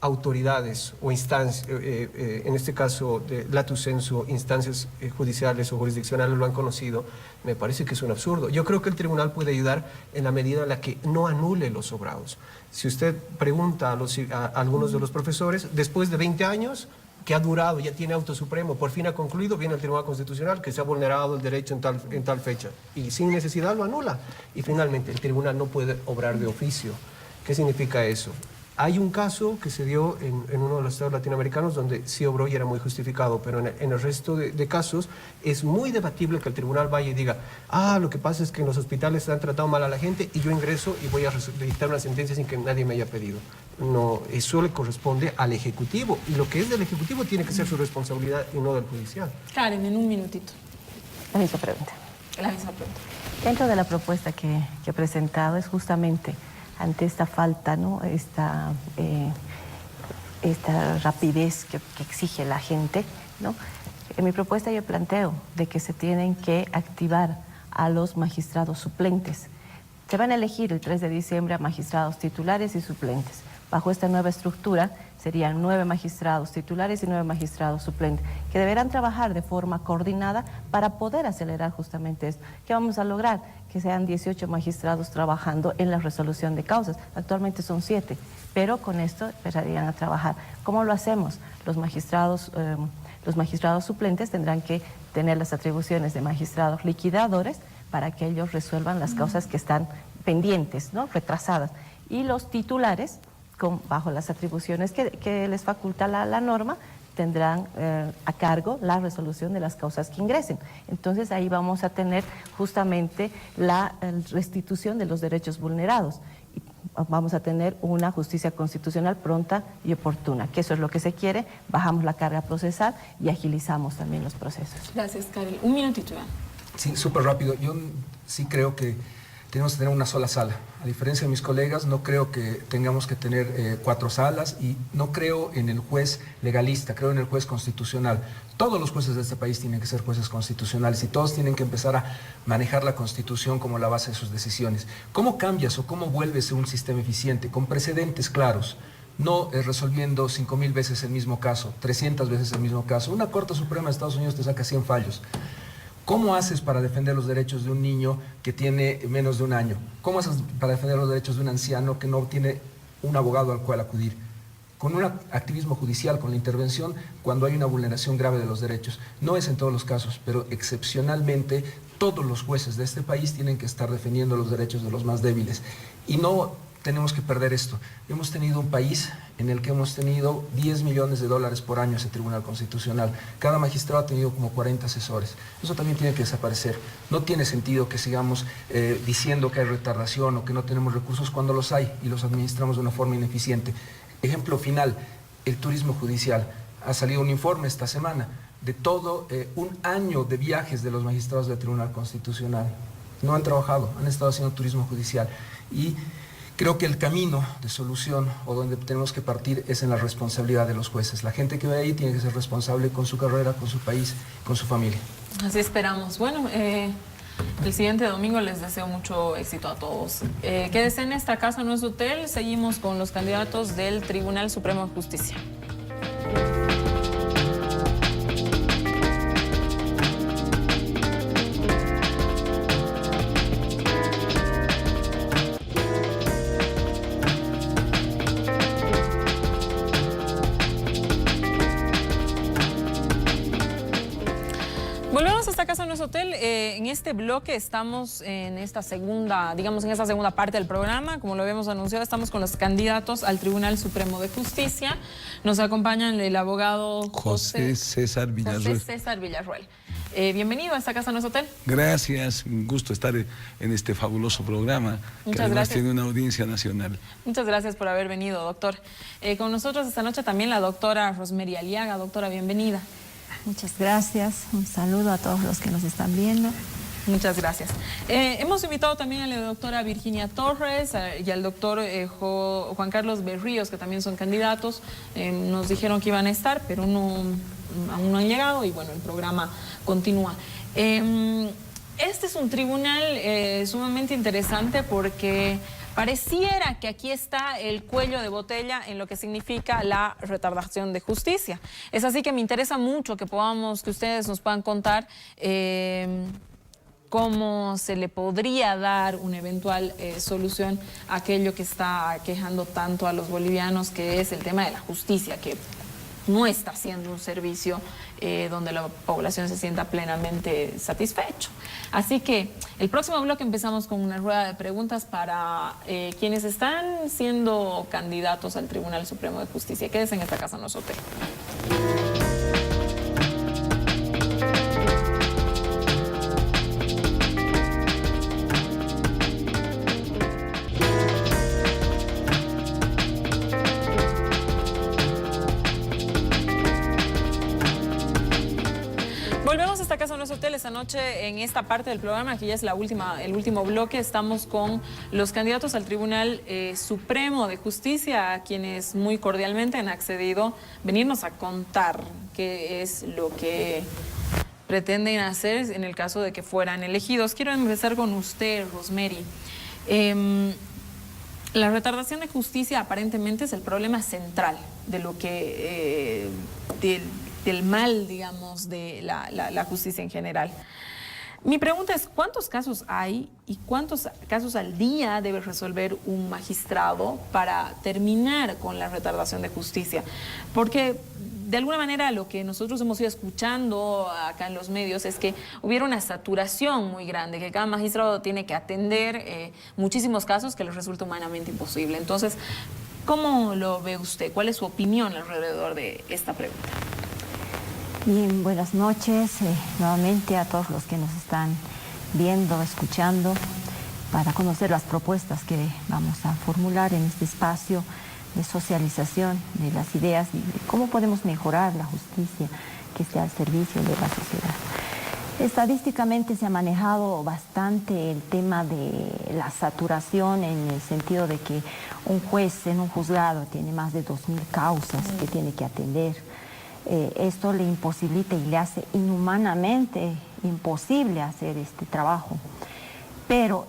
autoridades o instancias, en este caso de lato sensu, instancias judiciales o jurisdiccionales lo han conocido. Me parece que es un absurdo. Yo creo que el tribunal puede ayudar en la medida en la que no anule los sobrados. Si usted pregunta a algunos de los profesores, después de 20 años, que ha durado, ya tiene auto supremo, por fin ha concluido, viene el Tribunal Constitucional que se ha vulnerado el derecho en tal fecha y sin necesidad lo anula. Y finalmente el tribunal no puede obrar de oficio. ¿Qué significa eso? Hay un caso que se dio en uno de los estados latinoamericanos donde sí obró y era muy justificado, pero en el resto de casos es muy debatible que el tribunal vaya y diga, lo que pasa es que en los hospitales han tratado mal a la gente y yo ingreso y voy a dictar una sentencia sin que nadie me haya pedido. No, eso le corresponde al Ejecutivo y lo que es del Ejecutivo tiene que ser su responsabilidad y no del judicial. Karen, en un minutito. La misma pregunta. La misma pregunta. Dentro de la propuesta que he presentado es justamente ante esta falta, ¿no? esta rapidez que exige la gente, ¿no? En mi propuesta yo planteo de que se tienen que activar a los magistrados suplentes. Se van a elegir el 3 de diciembre a magistrados titulares y suplentes. Bajo esta nueva estructura serían 9 magistrados titulares y 9 magistrados suplentes, que deberán trabajar de forma coordinada para poder acelerar justamente esto. ¿Qué vamos a lograr? Que sean 18 magistrados trabajando en la resolución de causas. Actualmente son 7, pero con esto empezarían a trabajar. ¿Cómo lo hacemos? Los magistrados suplentes tendrán que tener las atribuciones de magistrados liquidadores para que ellos resuelvan las causas que están pendientes, ¿no? Retrasadas. Y los titulares, bajo las atribuciones que les faculta la norma, tendrán a cargo la resolución de las causas que ingresen. Entonces ahí vamos a tener justamente la restitución de los derechos vulnerados. Y vamos a tener una justicia constitucional pronta y oportuna, que eso es lo que se quiere. Bajamos la carga procesal y agilizamos también los procesos. Gracias, Karen. Un minutito, Iván. Sí, súper rápido. Yo sí creo que tenemos que tener una sola sala. A diferencia de mis colegas, no creo que tengamos que tener 4 salas y no creo en el juez legalista, creo en el juez constitucional. Todos los jueces de este país tienen que ser jueces constitucionales y todos tienen que empezar a manejar la Constitución como la base de sus decisiones. ¿Cómo cambias o cómo vuelves un sistema eficiente? Con precedentes claros. No resolviendo 5,000 veces el mismo caso, 300 veces el mismo caso. Una Corte Suprema de Estados Unidos te saca 100 fallos. ¿Cómo haces para defender los derechos de un niño que tiene menos de un año? ¿Cómo haces para defender los derechos de un anciano que no tiene un abogado al cual acudir? Con un activismo judicial, con la intervención, cuando hay una vulneración grave de los derechos. No es en todos los casos, pero excepcionalmente todos los jueces de este país tienen que estar defendiendo los derechos de los más débiles. Y no tenemos que perder esto. Hemos tenido un país en el que hemos tenido $10 millones por año ese Tribunal Constitucional. Cada magistrado ha tenido como 40 asesores. Eso también tiene que desaparecer. No tiene sentido que sigamos diciendo que hay retardación o que no tenemos recursos cuando los hay y los administramos de una forma ineficiente. Ejemplo final, el turismo judicial. Ha salido un informe esta semana de todo un año de viajes de los magistrados del Tribunal Constitucional. No han trabajado, han estado haciendo turismo judicial. Y Creo que el camino de solución o donde tenemos que partir es en la responsabilidad de los jueces. La gente que va ahí tiene que ser responsable con su carrera, con su país, con su familia. Así esperamos. Bueno, el siguiente domingo les deseo mucho éxito a todos. Quédese en esta casa, no es hotel. Seguimos con los candidatos del Tribunal Supremo de Justicia. Volvemos a esta casa, no es hotel. En este bloque estamos en esta segunda, digamos, en esta segunda parte del programa. Como lo habíamos anunciado, estamos con los candidatos al Tribunal Supremo de Justicia. Nos acompañan el abogado José César Villarruel. José César Villarruel. Bienvenido a esta casa, no es hotel. Gracias, un gusto estar en este fabuloso programa, que Muchas además gracias. tiene una audiencia nacional. Muchas gracias por haber venido, doctor. Con nosotros esta noche también la doctora Rosemary Aliaga. Doctora, bienvenida. Muchas gracias, un saludo a todos los que nos están viendo. Muchas gracias. Hemos invitado también a la doctora Virginia Torres y al doctor Juan Carlos Berríos, que también son candidatos. Nos dijeron que iban a estar, pero aún no han llegado y bueno, el programa continúa. Este es un tribunal sumamente interesante porque pareciera que aquí está el cuello de botella en lo que significa la retardación de justicia. Es así que me interesa mucho que ustedes nos puedan contar cómo se le podría dar una eventual solución a aquello que está aquejando tanto a los bolivianos, que es el tema de la justicia, que no está siendo un servicio donde la población se sienta plenamente satisfecho. Así que el próximo bloque empezamos con una rueda de preguntas para quienes están siendo candidatos al Tribunal Supremo de Justicia. Quédense en esta casa, no es hotel. Volvemos a esta casa, no es hotel. Esta noche, en esta parte del programa, que ya es el último bloque, estamos con los candidatos al Tribunal Supremo de Justicia, a quienes muy cordialmente han accedido a venirnos a contar qué es lo que pretenden hacer en el caso de que fueran elegidos. Quiero empezar con usted, Rosemary. La retardación de justicia aparentemente es el problema central de lo que del mal, digamos, de la justicia en general. Mi pregunta es, ¿cuántos casos hay y cuántos casos al día debe resolver un magistrado para terminar con la retardación de justicia? Porque de alguna manera lo que nosotros hemos ido escuchando acá en los medios es que hubiera una saturación muy grande, que cada magistrado tiene que atender muchísimos casos que les resulta humanamente imposible. Entonces, ¿cómo lo ve usted? ¿Cuál es su opinión alrededor de esta pregunta? Bien, buenas noches nuevamente a todos los que nos están viendo, escuchando, para conocer las propuestas que vamos a formular en este espacio de socialización de las ideas y de cómo podemos mejorar la justicia que esté al servicio de la sociedad. Estadísticamente se ha manejado bastante el tema de la saturación, en el sentido de que un juez en un juzgado tiene más de 2.000 causas que tiene que atender. Esto le imposibilita y le hace inhumanamente imposible hacer este trabajo. Pero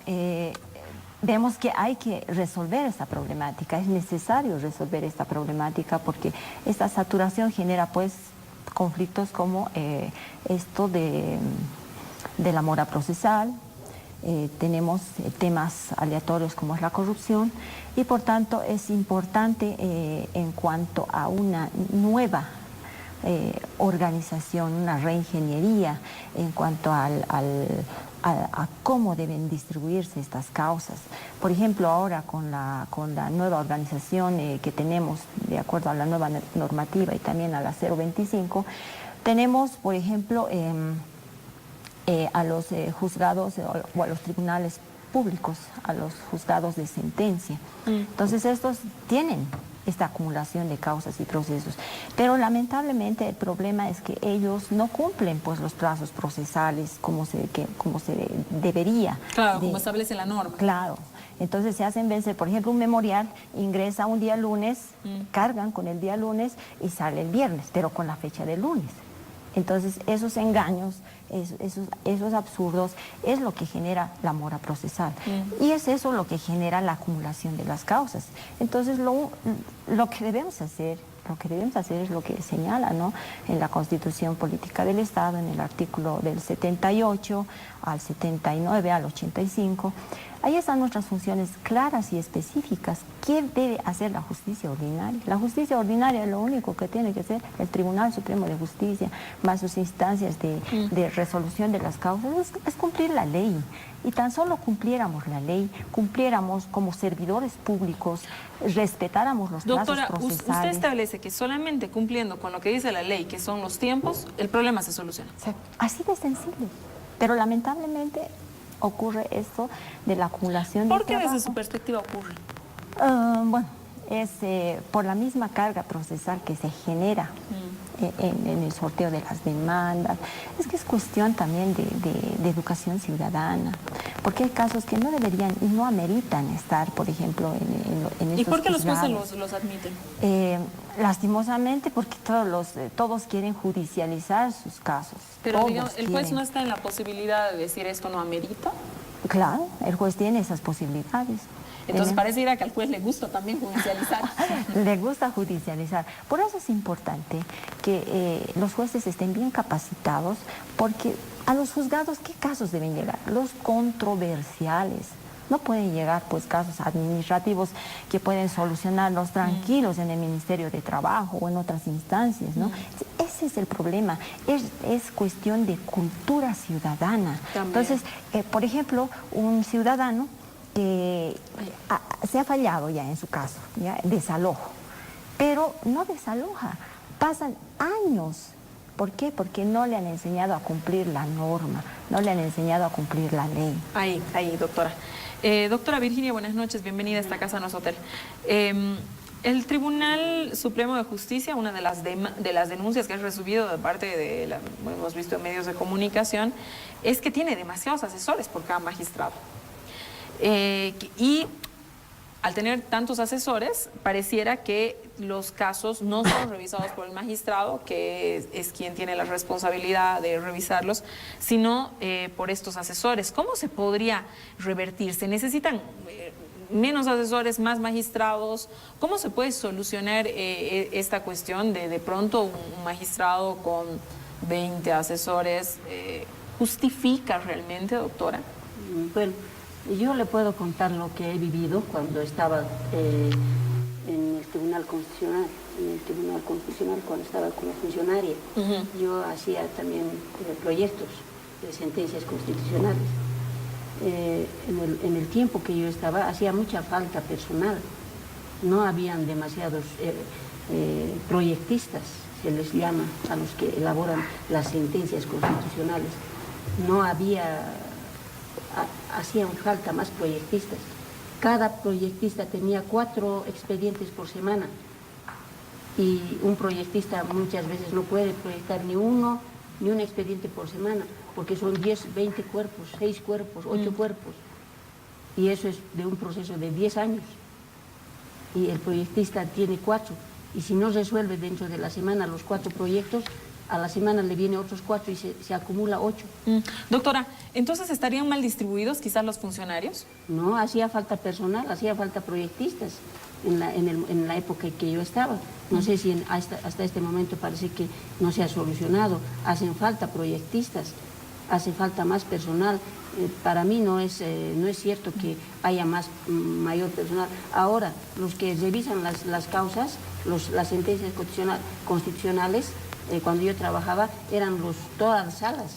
vemos que hay que resolver esta problemática, es necesario resolver esta problemática porque esta saturación genera pues conflictos como esto de la mora procesal. Tenemos temas aleatorios como es la corrupción y por tanto es importante en cuanto a una nueva organización, una reingeniería en cuanto a cómo deben distribuirse estas causas. Por ejemplo, ahora con la nueva organización que tenemos, de acuerdo a la nueva normativa y también a la 025, tenemos, por ejemplo, a los juzgados o a los tribunales públicos, a los juzgados de sentencia. Entonces, estos tienen esta acumulación de causas y procesos. Pero lamentablemente el problema es que ellos no cumplen pues los plazos procesales como se debería. Claro, como establece la norma. Claro. Entonces se hacen vencer, por ejemplo, un memorial ingresa un día lunes, cargan con el día lunes y sale el viernes, pero con la fecha del lunes. Entonces esos engaños, esos absurdos es lo que genera la mora procesal. Y es eso lo que genera la acumulación de las causas. Entonces lo que debemos hacer es lo que señala, ¿no?, en la Constitución Política del Estado, en el artículo del 78 al 79 al 85. Ahí están nuestras funciones claras y específicas. ¿Qué debe hacer la justicia ordinaria? La justicia ordinaria lo único que tiene que hacer el Tribunal Supremo de Justicia, más sus instancias de resolución de las causas, es cumplir la ley. Y tan solo cumpliéramos la ley, cumpliéramos como servidores públicos, respetáramos los plazos Doctora, procesales. usted establece que solamente cumpliendo con lo que dice la ley, que son los tiempos, el problema se soluciona. Así de sencillo. Pero lamentablemente ocurre esto de la acumulación de ¿Por qué trabajo. desde su perspectiva ocurre? Bueno, es por la misma carga procesal que se genera en el sorteo de las demandas. Es que es cuestión también de educación ciudadana, porque hay casos que no deberían y no ameritan estar, por ejemplo, en estos ¿Y por qué los jueces juzgados. los admiten? Lastimosamente porque todos quieren judicializar sus casos. Pero Todos digamos, el juez quieren. no está en la posibilidad de decir esto no amerita. Claro, el juez tiene esas posibilidades. Entonces pareciera que al juez le gusta también judicializar. Le gusta judicializar. Por eso es importante que los jueces estén bien capacitados, porque a los juzgados, ¿qué casos deben llegar? Los controversiales. No pueden llegar pues casos administrativos que pueden solucionarlos tranquilos en el Ministerio de Trabajo o en otras instancias, ¿no? Ese es el problema, es cuestión de cultura ciudadana. También. Entonces, por ejemplo, un ciudadano que se ha fallado ya en su caso, ya desalojo, pero no desaloja, pasan años. ¿Por qué? Porque no le han enseñado a cumplir la norma, no le han enseñado a cumplir la ley. Ahí, doctora. Doctora Virginia, buenas noches, bienvenida a esta casa, no es hotel. El Tribunal Supremo de Justicia, una de las denuncias que ha recibido de parte de, hemos visto en medios de comunicación, es que tiene demasiados asesores por cada magistrado. Y al tener tantos asesores, pareciera que los casos no son revisados por el magistrado, que es quien tiene la responsabilidad de revisarlos, sino por estos asesores. ¿Cómo se podría revertir? ¿Se necesitan menos asesores, más magistrados? ¿Cómo se puede solucionar esta cuestión de pronto un magistrado con 20 asesores? ¿Justifica realmente, doctora? Bueno, yo le puedo contar lo que he vivido cuando estaba en el Tribunal Constitucional. En el Tribunal Constitucional, cuando estaba como funcionaria, yo hacía también proyectos de sentencias constitucionales. En el tiempo que yo estaba, hacía mucha falta personal. No habían demasiados proyectistas, se les llama a los que elaboran las sentencias constitucionales. No había... hacían falta más proyectistas. Cada proyectista tenía 4 expedientes por semana y un proyectista muchas veces no puede proyectar ni un expediente por semana porque son 10, 20 cuerpos, 6 cuerpos, 8 cuerpos y eso es de un proceso de 10 años y el proyectista tiene 4 y si no resuelve dentro de la semana los 4 proyectos, a la semana le viene otros 4 y se acumula 8. Doctora, ¿entonces estarían mal distribuidos quizás los funcionarios? No, hacía falta personal, hacía falta proyectistas en la época en que yo estaba. No sé si hasta este momento parece que no se ha solucionado. Hacen falta proyectistas, hace falta más personal. Para mí no es cierto que haya mayor personal. Ahora, los que revisan las causas, las sentencias constitucionales, cuando yo trabajaba, eran todas las salas,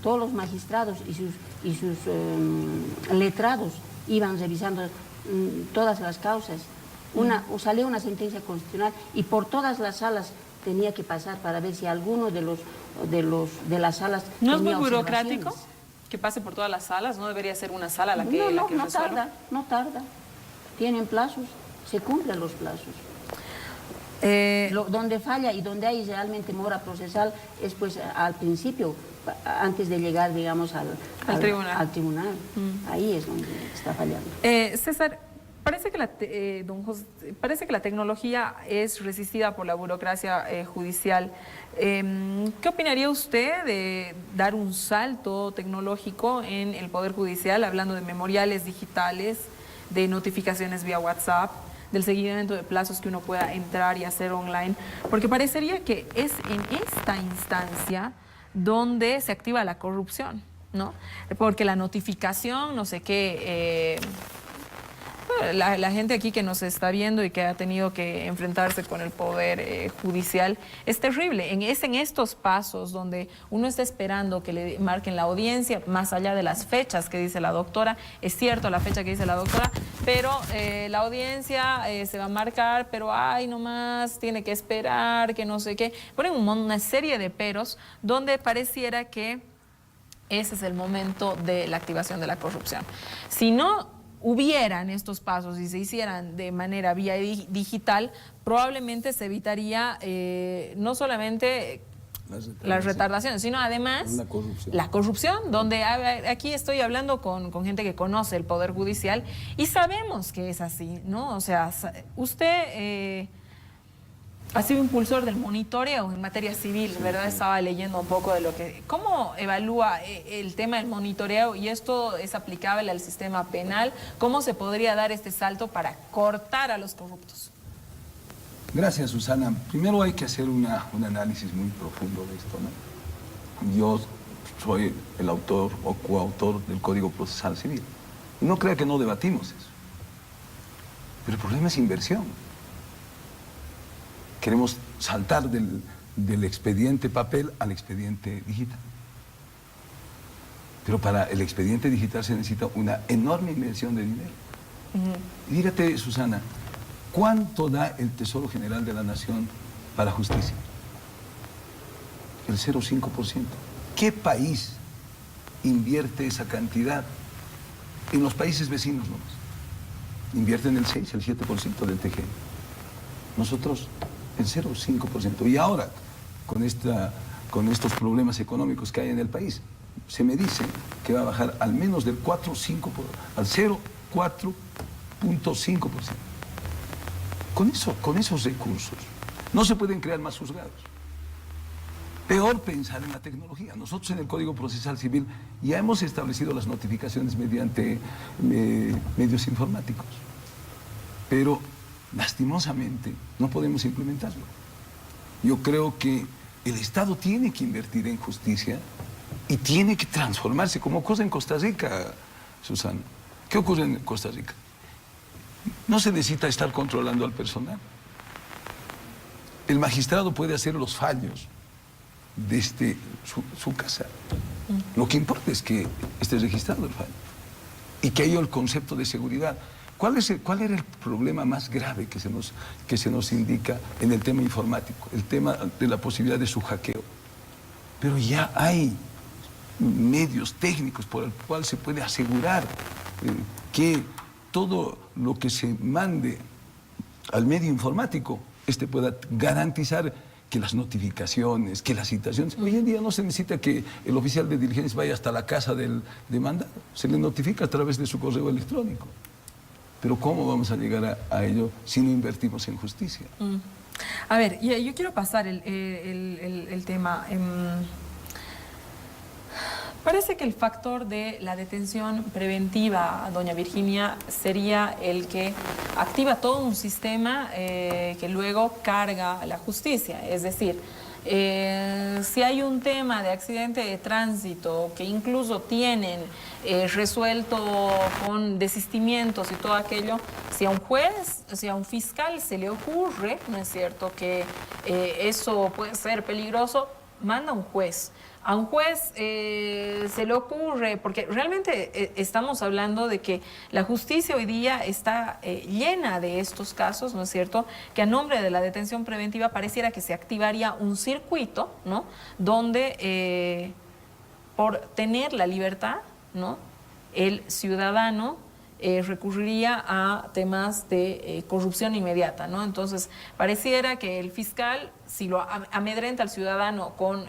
todos los magistrados y sus letrados iban revisando todas las causas. Salía una sentencia constitucional y por todas las salas tenía que pasar para ver si alguno de las salas ¿No es muy tenía burocrático observaciones. que pase por todas las salas? ¿No debería ser una sala la que No resuelva? tarda. Tienen plazos, se cumplen los plazos. Donde falla y donde hay realmente mora procesal es pues al principio, antes de llegar, digamos, al tribunal. Ahí es donde está fallando. César, parece que parece que la tecnología es resistida por la burocracia judicial. ¿Qué opinaría usted de dar un salto tecnológico en el Poder Judicial, hablando de memoriales digitales, de notificaciones vía WhatsApp, del seguimiento de plazos que uno pueda entrar y hacer online? Porque parecería que es en esta instancia donde se activa la corrupción, ¿no? Porque la notificación, no sé qué... La gente aquí que nos está viendo y que ha tenido que enfrentarse con el Poder Judicial, es terrible. Es en estos pasos donde uno está esperando que le marquen la audiencia, más allá de las fechas que dice la doctora. Es cierto la fecha que dice la doctora, pero la audiencia se va a marcar, pero ay, nomás tiene que esperar, que no sé qué. Ponen una serie de peros donde pareciera que ese es el momento de la activación de la corrupción. Si no hubieran estos pasos y se hicieran de manera vía digital, probablemente se evitaría no solamente las retardaciones, sino además la corrupción, donde aquí estoy hablando con gente que conoce el Poder Judicial y sabemos que es así, ¿no? O sea, usted... ha sido impulsor del monitoreo en materia civil, ¿verdad? Estaba leyendo un poco de lo que... ¿Cómo evalúa el tema del monitoreo? Y esto es aplicable al sistema penal. ¿Cómo se podría dar este salto para cortar a los corruptos? Gracias, Susana. Primero hay que hacer un análisis muy profundo de esto, ¿no? Yo soy el autor o coautor del Código Procesal Civil. Y no crea que no debatimos eso. Pero el problema es inversión. Queremos saltar del expediente papel al expediente digital. Pero para el expediente digital se necesita una enorme inversión de dinero. Y dígate, Susana, ¿cuánto da el Tesoro General de la Nación para justicia? El 0,5%. ¿Qué país invierte esa cantidad? En los países vecinos nomás. Invierten el 6, el 7% del TG. Nosotros el 0,5%. Y ahora, con estos problemas económicos que hay en el país, se me dice que va a bajar al menos del 4,5%, al 0,4.5%. Con esos recursos, no se pueden crear más juzgados. Peor pensar en la tecnología. Nosotros en el Código Procesal Civil ya hemos establecido las notificaciones mediante medios informáticos. Pero lastimosamente, no podemos implementarlo. Yo creo que el Estado tiene que invertir en justicia y tiene que transformarse, como ocurre en Costa Rica, Susana. ¿Qué ocurre en Costa Rica? No se necesita estar controlando al personal. El magistrado puede hacer los fallos desde su casa. Lo que importa es que esté registrado el fallo y que haya el concepto de seguridad. ¿Cuál era el problema más grave que se nos indica en el tema informático? El tema de la posibilidad de su hackeo. Pero ya hay medios técnicos por el cual se puede asegurar que todo lo que se mande al medio informático pueda garantizar que las notificaciones, que las citaciones... Hoy en día no se necesita que el oficial de diligencia vaya hasta la casa del demandado. Se le notifica a través de su correo electrónico. Pero ¿cómo vamos a llegar a ello si no invertimos en justicia? A ver, yo quiero pasar el tema. Parece que el factor de la detención preventiva, doña Virginia, sería el que activa todo un sistema que luego carga a la justicia. Es decir, si hay un tema de accidente de tránsito que incluso tienen resuelto con desistimientos y todo aquello, si a un juez, si a un fiscal se le ocurre, ¿no es cierto?, que eso puede ser peligroso, manda a un juez. A un juez se le ocurre, porque realmente estamos hablando de que la justicia hoy día está llena de estos casos, ¿no es cierto?, que a nombre de la detención preventiva pareciera que se activaría un circuito, ¿no?, donde por tener la libertad, ¿no?, el ciudadano recurriría a temas de corrupción inmediata, ¿no? Entonces, pareciera que el fiscal, si lo amedrenta al ciudadano con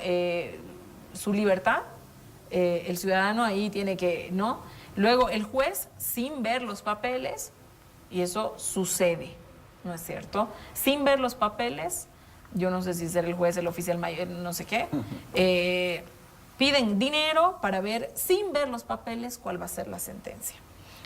su libertad, el ciudadano ahí tiene que, ¿no? Luego el juez, sin ver los papeles, y eso sucede, ¿no es cierto? Sin ver los papeles, yo no sé si ser el juez, el oficial mayor, no sé qué, piden dinero para ver, sin ver los papeles, cuál va a ser la sentencia.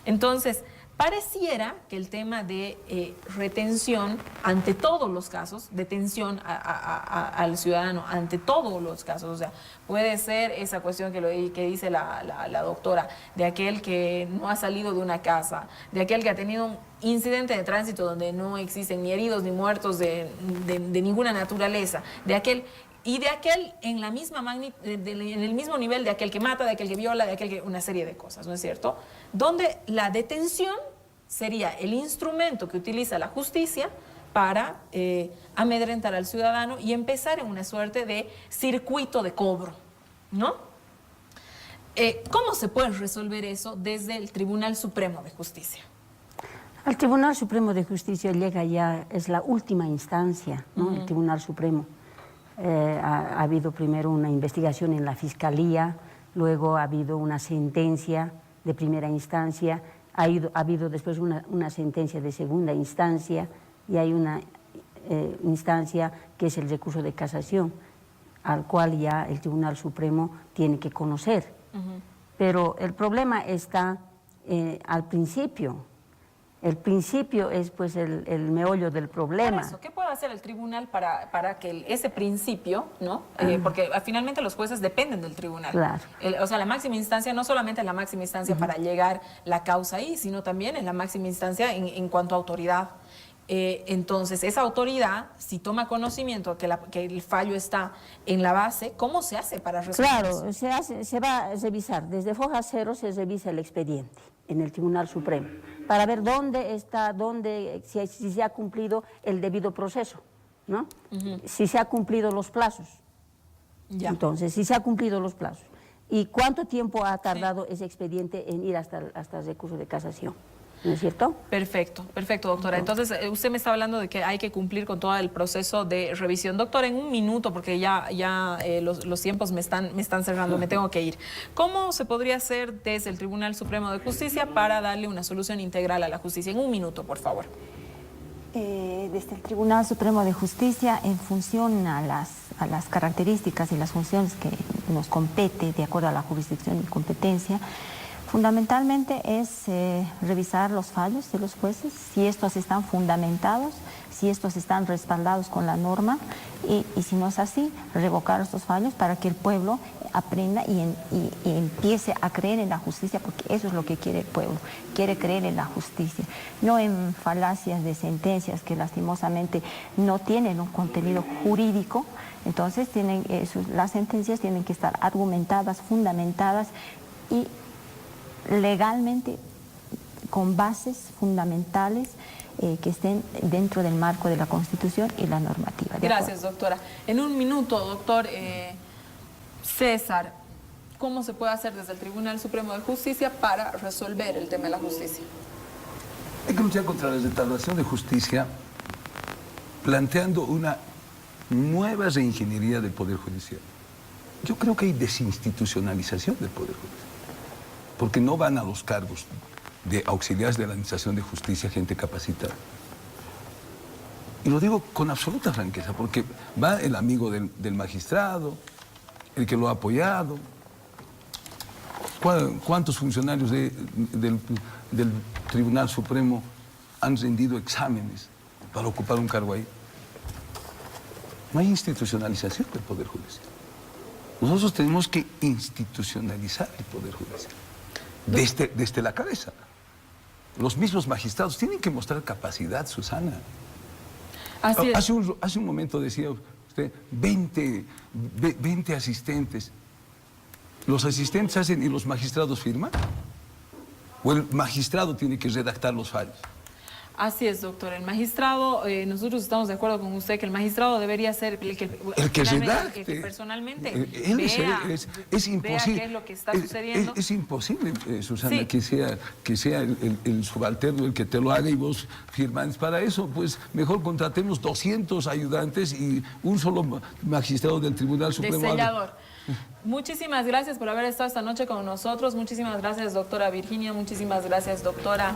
Entonces, pareciera que el tema de retención ante todos los casos, detención al ciudadano ante todos los casos, o sea, puede ser esa cuestión que dice la doctora, de aquel que no ha salido de una casa, de aquel que ha tenido un incidente de tránsito donde no existen ni heridos ni muertos de ninguna naturaleza, de aquel en la misma en el mismo nivel de aquel que mata, de aquel que viola, de aquel que una serie de cosas, ¿no es cierto? Donde la detención sería el instrumento que utiliza la justicia para amedrentar al ciudadano y empezar en una suerte de circuito de cobro, ¿no? ¿Cómo se puede resolver eso desde el Tribunal Supremo de Justicia? Al Tribunal Supremo de Justicia llega ya, es la última instancia, ¿no? El Tribunal Supremo. Ha habido primero una investigación en la Fiscalía, luego ha habido una sentencia de primera instancia, ha habido después una sentencia de segunda instancia y hay una instancia que es el recurso de casación, al cual ya el Tribunal Supremo tiene que conocer. Pero el problema está al principio. El principio es pues el meollo del problema. Por eso, ¿qué puede hacer el tribunal para que ese principio, ¿no? Porque finalmente los jueces dependen del tribunal. Claro. O sea, la máxima instancia no solamente es la máxima instancia para llegar la causa ahí, sino también es la máxima instancia en cuanto a autoridad. Entonces, esa autoridad, si toma conocimiento que el fallo está en la base, ¿cómo se hace para resolver eso? Claro, se va a revisar, desde foja cero se revisa el expediente en el Tribunal Supremo, para ver dónde está, si se ha cumplido el debido proceso, ¿no? Si se ha cumplido los plazos. Ya. Entonces, si se ha cumplido los plazos. ¿Y cuánto tiempo ha tardado ese expediente en ir hasta el recurso de casación? ¿No es cierto? Perfecto, doctora. Entonces, usted me está hablando de que hay que cumplir con todo el proceso de revisión. Doctora, en un minuto, porque ya los tiempos me están cerrando, me tengo que ir. ¿Cómo se podría hacer desde el Tribunal Supremo de Justicia para darle una solución integral a la justicia? En un minuto, por favor. Desde el Tribunal Supremo de Justicia, en función a las características y las funciones que nos compete de acuerdo a la jurisdicción y competencia, fundamentalmente es revisar los fallos de los jueces, si estos están fundamentados, si estos están respaldados con la norma y si no es así, revocar estos fallos para que el pueblo aprenda y empiece a creer en la justicia, porque eso es lo que quiere el pueblo, quiere creer en la justicia, no en falacias de sentencias que lastimosamente no tienen un contenido jurídico. Entonces las sentencias tienen que estar argumentadas, fundamentadas y legalmente con bases fundamentales que estén dentro del marco de la Constitución y la normativa. Gracias, doctora. En un minuto, doctor César, ¿cómo se puede hacer desde el Tribunal Supremo de Justicia para resolver el tema de la justicia? Hay que luchar contra la retardación de justicia planteando una nueva reingeniería del Poder Judicial. Yo creo que hay desinstitucionalización del Poder Judicial, porque no van a los cargos de auxiliares de la Administración de Justicia gente capacitada. Y lo digo con absoluta franqueza, porque va el amigo del magistrado, el que lo ha apoyado. ¿Cuántos funcionarios del Tribunal Supremo han rendido exámenes para ocupar un cargo ahí? No hay institucionalización del Poder Judicial. Nosotros tenemos que institucionalizar el Poder Judicial. Desde la cabeza. Los mismos magistrados tienen que mostrar capacidad, Susana. Así es. Hace un momento decía usted, 20 asistentes. ¿Los asistentes hacen y los magistrados firman? ¿O el magistrado tiene que redactar los fallos? Así es, doctor. El magistrado, nosotros estamos de acuerdo con usted que el magistrado debería ser el que redacte. El que personalmente es imposible. vea qué es lo que está sucediendo. Es imposible, Susana, Sí. que sea el subalterno el que te lo haga y vos firmas. Para eso, pues mejor contratemos 200 ayudantes y un solo magistrado del Tribunal De Supremo. sellador. Muchísimas gracias por haber estado esta noche con nosotros. Muchísimas gracias, doctora Virginia. Muchísimas gracias, doctora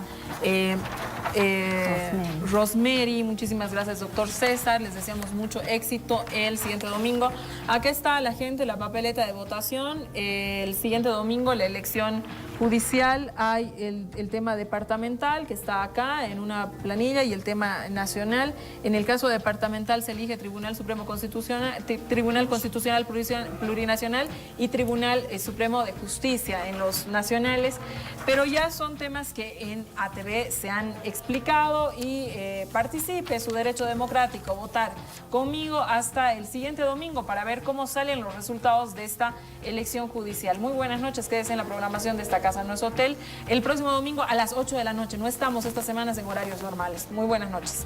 Rosemary. Muchísimas gracias, doctor César. Les deseamos mucho éxito el siguiente domingo. Aquí está la gente, la papeleta de votación. El siguiente domingo, la elección judicial. Hay el tema departamental que está acá en una planilla y el tema nacional. En el caso departamental se elige Tribunal Supremo Constitucional, Tribunal Constitucional Plurinacional y Tribunal Supremo de Justicia en los nacionales, pero ya son temas que en ATV se han explicado y participe, su derecho democrático, votar conmigo hasta el siguiente domingo para ver cómo salen los resultados de esta elección judicial. Muy buenas noches, quédese en la programación de esta casa, no es hotel. El próximo domingo a las 8 de la noche, no estamos estas semanas en horarios normales. Muy buenas noches.